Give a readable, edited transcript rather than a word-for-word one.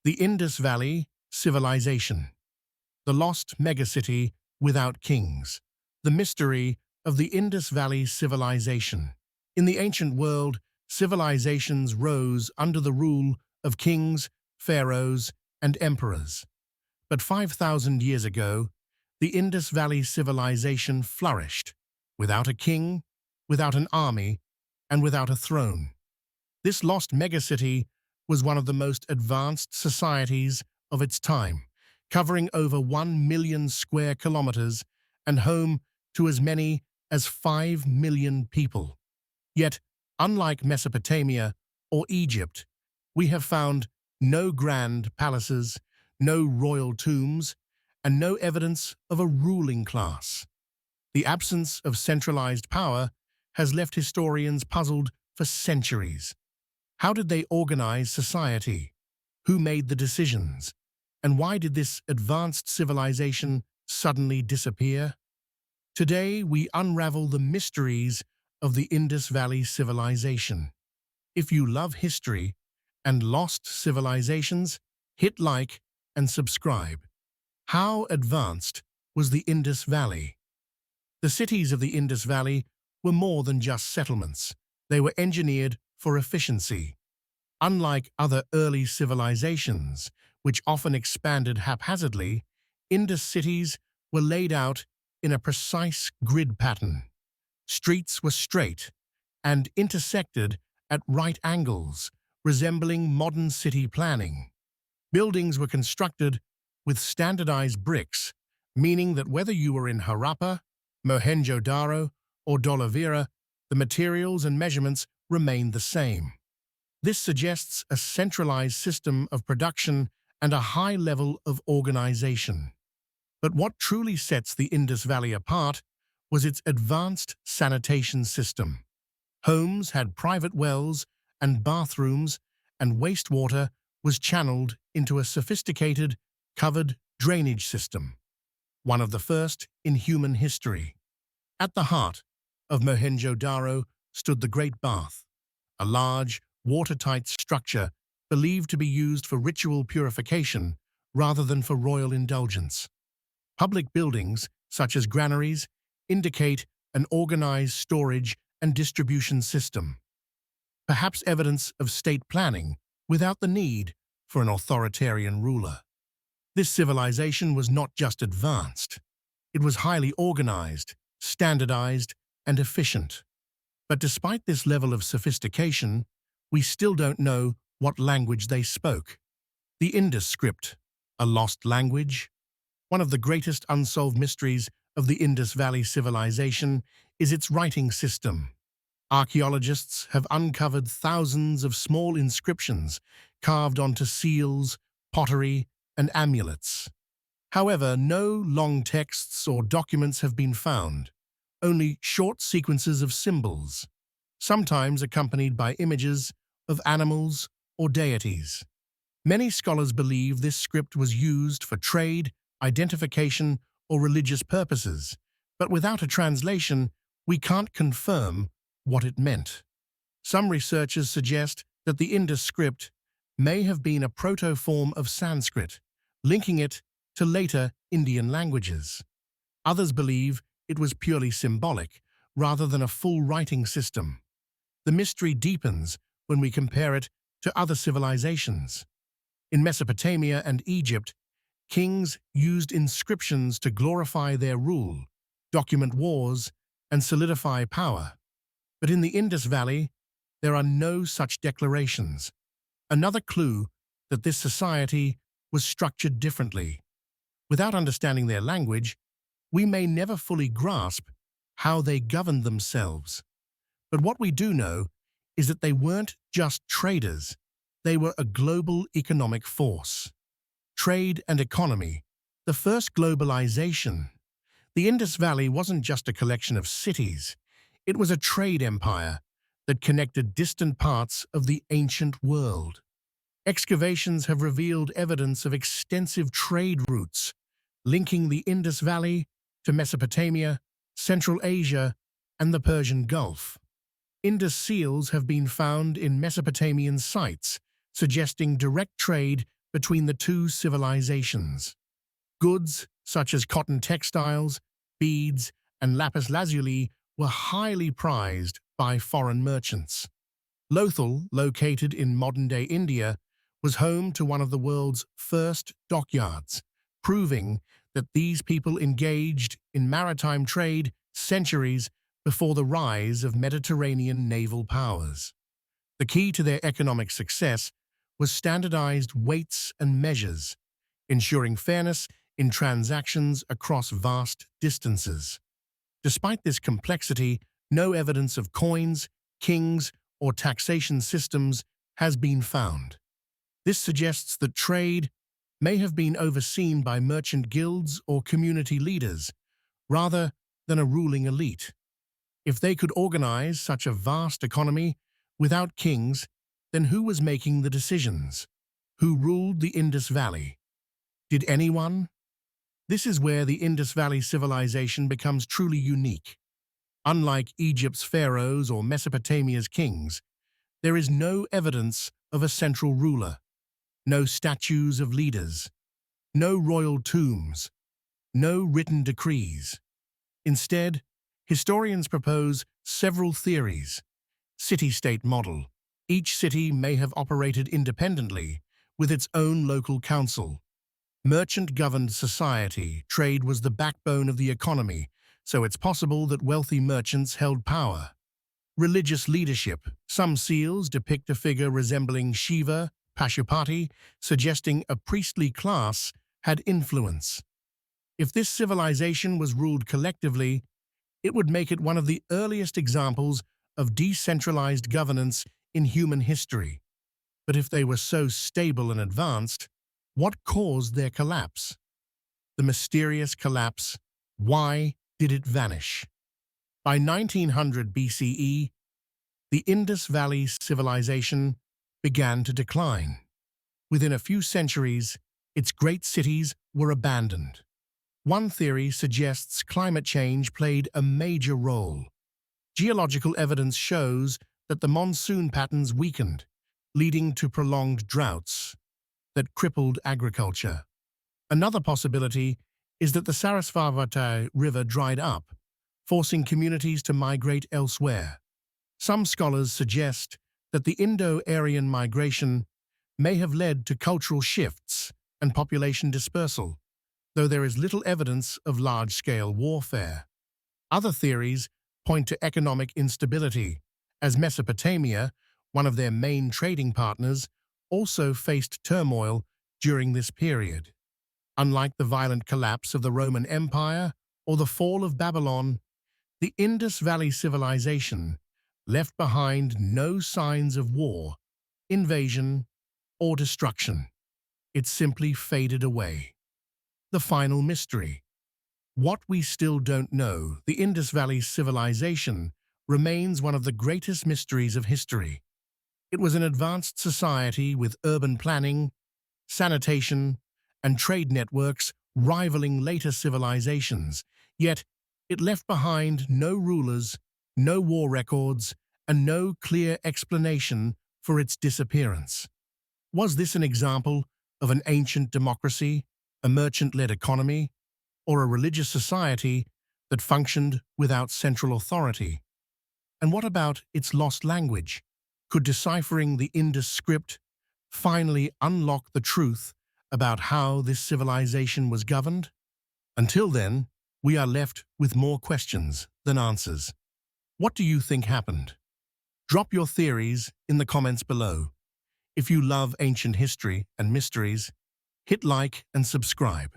The Indus Valley Civilization. The lost megacity without kings. The mystery of the Indus Valley Civilization. In the ancient world, civilizations rose under the rule of kings, pharaohs, and emperors. But 5,000 years ago, the Indus Valley Civilization flourished, without a king, without an army, and without a throne. This lost megacity was one of the most advanced societies of its time, covering over 1 million square kilometers and home to as many as 5 million people. Yet, unlike Mesopotamia or Egypt, we have found no grand palaces, no royal tombs, and no evidence of a ruling class. The absence of centralized power has left historians puzzled for centuries. How did they organize society? Who made the decisions? And why did this advanced civilization suddenly disappear? Today, we unravel the mysteries of the Indus Valley Civilization. If you love history and lost civilizations, hit like and subscribe. How advanced was the Indus Valley? The cities of the Indus Valley were more than just settlements. They were engineered for efficiency. Unlike other early civilizations, which often expanded haphazardly, Indus cities were laid out in a precise grid pattern. Streets were straight and intersected at right angles, resembling modern city planning. Buildings were constructed with standardized bricks, meaning that whether you were in Harappa, Mohenjo-Daro, or Dholavira, the materials and measurements remained the same. This suggests a centralized system of production and a high level of organization. But what truly sets the Indus Valley apart was its advanced sanitation system. Homes had private wells and bathrooms, and wastewater was channeled into a sophisticated, covered drainage system, one of the first in human history. At the heart of Mohenjo-Daro stood the Great Bath, a large, watertight structure believed to be used for ritual purification rather than for royal indulgence. Public buildings, such as granaries, indicate an organized storage and distribution system, perhaps evidence of state planning without the need for an authoritarian ruler. This civilization was not just advanced. It was highly organized, standardized, and efficient. But despite this level of sophistication, we still don't know what language they spoke. The Indus script, a lost language? One of the greatest unsolved mysteries of the Indus Valley Civilization is its writing system. Archaeologists have uncovered thousands of small inscriptions carved onto seals, pottery, and amulets. However, no long texts or documents have been found, only short sequences of symbols, sometimes accompanied by images of animals or deities. Many scholars believe this script was used for trade, identification, or religious purposes, but without a translation, we can't confirm what it meant. Some researchers suggest that the Indus script may have been a proto-form of Sanskrit, linking it to later Indian languages. Others believe it was purely symbolic, rather than a full writing system. The mystery deepens when we compare it to other civilizations. In Mesopotamia and Egypt, kings used inscriptions to glorify their rule, document wars, and solidify power. But in the Indus Valley, there are no such declarations. Another clue that this society was structured differently. Without understanding their language, we may never fully grasp how they governed themselves. But what we do know is that they weren't just traders, they were a global economic force. Trade and economy, the first globalization. The Indus Valley wasn't just a collection of cities, it was a trade empire that connected distant parts of the ancient world. Excavations have revealed evidence of extensive trade routes, linking the Indus Valley to Mesopotamia, Central Asia, and the Persian Gulf. Indus seals have been found in Mesopotamian sites, suggesting direct trade between the two civilizations. Goods such as cotton textiles, beads, and lapis lazuli were highly prized by foreign merchants. Lothal, located in modern-day India, was home to one of the world's first dockyards, proving that these people engaged in maritime trade centuries before the rise of Mediterranean naval powers. The key to their economic success was standardized weights and measures, ensuring fairness in transactions across vast distances. Despite this complexity, no evidence of coins, kings, or taxation systems has been found. This suggests that trade may have been overseen by merchant guilds or community leaders, rather than a ruling elite. If they could organize such a vast economy without kings, then who was making the decisions? Who ruled the Indus Valley? Did anyone? This is where the Indus Valley Civilization becomes truly unique. Unlike Egypt's pharaohs or Mesopotamia's kings, there is no evidence of a central ruler, no statues of leaders, no royal tombs, no written decrees. Instead, historians propose several theories. City-state model. Each city may have operated independently, with its own local council. Merchant-governed society, trade was the backbone of the economy, so it's possible that wealthy merchants held power. Religious leadership. Some seals depict a figure resembling Shiva, Pashupati, suggesting a priestly class had influence. If this civilization was ruled collectively, it would make it one of the earliest examples of decentralized governance in human history. But if they were so stable and advanced, what caused their collapse? The mysterious collapse. Why did it vanish? By 1900 BCE, the Indus Valley Civilization began to decline. Within a few centuries, its great cities were abandoned. One theory suggests climate change played a major role. Geological evidence shows that the monsoon patterns weakened, leading to prolonged droughts that crippled agriculture. Another possibility is that the Sarasvati River dried up, forcing communities to migrate elsewhere. Some scholars suggest that the Indo-Aryan migration may have led to cultural shifts and population dispersal, though there is little evidence of large-scale warfare. Other theories point to economic instability, as Mesopotamia, one of their main trading partners, also faced turmoil during this period. Unlike the violent collapse of the Roman Empire or the fall of Babylon, the Indus Valley Civilization left behind no signs of war, invasion, or destruction. It simply faded away. The final mystery. What we still don't know, the Indus Valley Civilization remains one of the greatest mysteries of history. It was an advanced society with urban planning, sanitation, and trade networks rivaling later civilizations, yet it left behind no rulers, no war records, and no clear explanation for its disappearance. Was this an example of an ancient democracy, a merchant-led economy, or a religious society that functioned without central authority? And what about its lost language? Could deciphering the Indus script finally unlock the truth about how this civilization was governed? Until then, we are left with more questions than answers. What do you think happened? Drop your theories in the comments below. If you love ancient history and mysteries, hit like and subscribe.